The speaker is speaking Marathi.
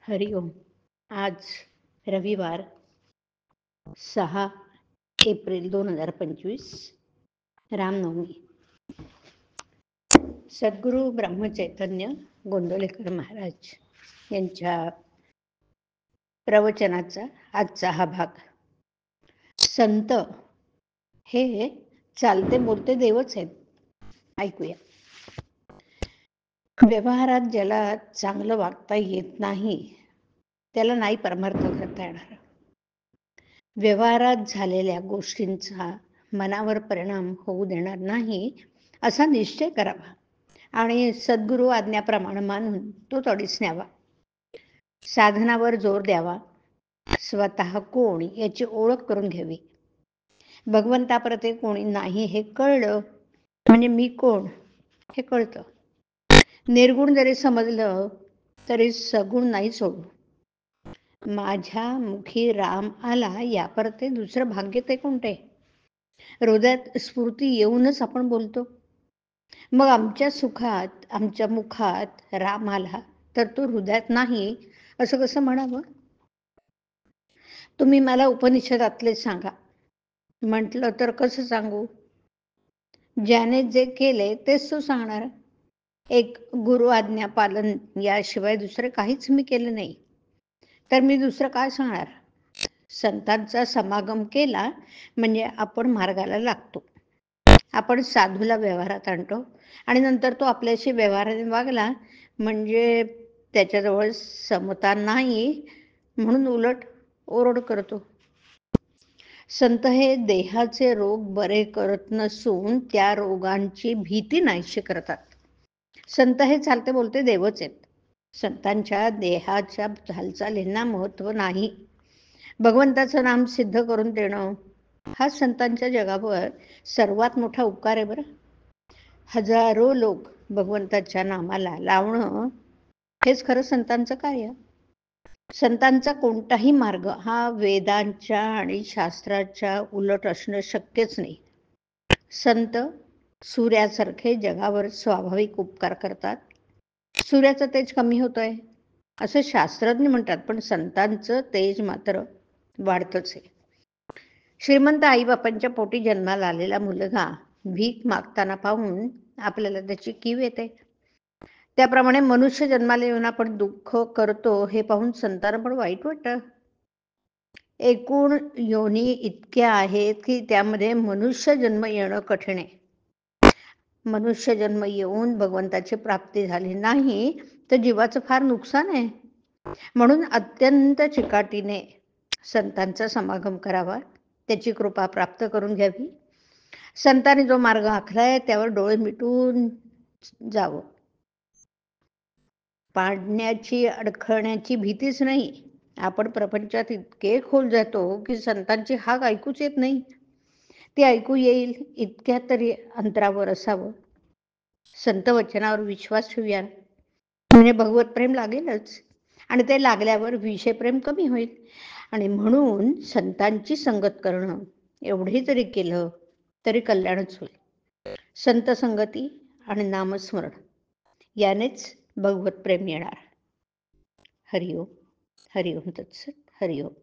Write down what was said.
हरिओम. आज रविवार 6 एप्रिल 2025 रामनवमी. सद्गुरू ब्रह्मचैतन्य गोंदवलेकर महाराज यांच्या प्रवचनाचा आजचा हा भाग. संत हे चालते बोलते देवच आहेत. ऐकूया. व्यवहारात ज्याला चांगलं वागता येत नाही त्याला नाही परमार्थ करता येणार. व्यवहारात झालेल्या गोष्टींचा मनावर परिणाम होऊ देणार नाही असा निश्चय करावा आणि सद्गुरू आज्ञाप्रमाणे मानून तो तडीस न्यावा. साधनावर जोर द्यावा. स्वतः कोण याची ओळख करून घ्यावी. भगवंताप्रते कोणी नाही हे कळलं म्हणजे मी कोण हे कळतं. निर्गुण जरी समजलं तरी सगुण नाही सोडू. माझ्या मुखी राम आला यापरते दुसरं भाग्य ते कोणते. हृदयात स्फूर्ती येऊनच आपण बोलतो. मग आमच्या सुखात आमच्या मुखात राम आला तर तो हृदयात नाही असं कसं म्हणावं. तुम्ही मला उपनिषदातले सांगा म्हटलं तर कसं सांगू. ज्याने जे केले तेच तो सांगणार. एक गुरु आज्ञा पालन याशिवाय दुसरं काहीच मी केलं नाही तर मी दुसरं काय सांगणार. संतांचा समागम केला म्हणजे आपण मार्गाला लागतो. आपण साधूला व्यवहारात आणतो आणि नंतर तो आपल्याशी व्यवहाराने वागला म्हणजे त्याच्याजवळ समता नाही म्हणून उलट ओरड करतो. संत हे देहाचे रोग बरे करत नसून त्या रोगांची भीती नाहीशी करतात. संत हे चालते बोलते देवच आहेत. संतांच्या देहाच्या हालचालींना महत्व नाही. भगवंताचं नाम सिद्ध करून देणं हा संतांच्या जगावर सर्वात मोठा उपकार आहे. बरं, हजारो लोक भगवंताच्या नामाला लावणं हेच खरं संतांचं कार्य. संतांचा कोणताही मार्ग हा वेदांच्या आणि शास्त्राच्या उलट असणं शक्यच नाही. संत सूर्यासारखे जगावर स्वाभाविक उपकार करतात. सूर्याचं तेज कमी होतंय असं शास्त्रज्ञ म्हणतात पण संतांचं तेज मात्र वाढतच आहे. श्रीमंत आईबापांच्या पोटी जन्माला आलेला मुलगा भीक मागताना पाहून आपल्याला त्याची कीव येते. त्याप्रमाणे मनुष्य जन्माला येऊन आपण दुःख करतो हे पाहून संतांना पण वाईट वाटतं. एकूण योनी इतक्या आहेत की त्यामध्ये मनुष्य जन्म येणं कठीण आहे. मनुष्य जन्म येऊन भगवंताची प्राप्ती झाली नाही तर जीवाचं फार नुकसान आहे. म्हणून अत्यंत चिकाटीने संतांचा समागम करावा. त्याची कृपा प्राप्त करून घ्यावी. संतांनी जो मार्ग आखलाय त्यावर डोळे मिटून जावं. पाडण्याची अडखळण्याची भीतीच नाही. आपण प्रपंचात इतके खोल जातो की संतांची हाक ऐकूच येत नाही. ती ऐकू येईल इतक्या तरी अंतरावर असावं. संत वचनावर विश्वास ठेवूया म्हणजे भगवत प्रेम लागेलच आणि ते लागल्यावर विषय प्रेम कमी होईल. आणि म्हणून संतांची संगत करणं एवढे जरी केलं तरी कल्याणच होईल. संत संगती आणि नामस्मरण यानेच भगवत प्रेम येणार. हरिओम. हरिओम तत्सत. हरिओम.